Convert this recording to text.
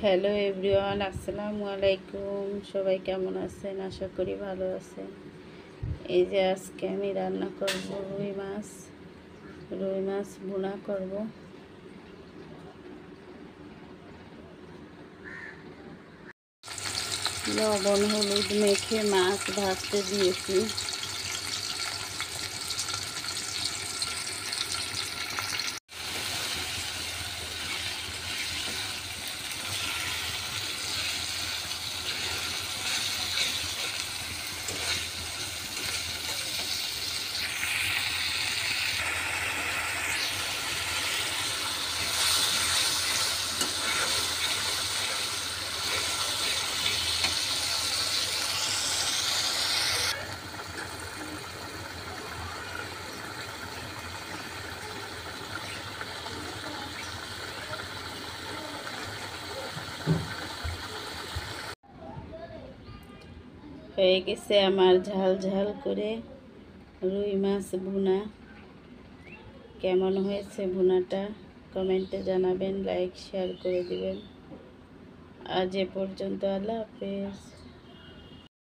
Hello everyone, আসসালামু আলাইকুম। সবাই কেমন আছেন? আশা করি ভালো আছেন। এই যে আজকে আমি রান্না করব রুই মাছ ভুনা করব। লবণ হলুদ মেখে মাছ ভাজতে দিয়েছি। হয়ে গেছে আমার ঝাল ঝাল করে রুই মাছ ভুনা। কেমন হয়েছে ভুনাটা কমেন্টে জানাবেন, লাইক শেয়ার করে দিবেন। আজ এ পর্যন্ত, আল্লাহ হাফেজ।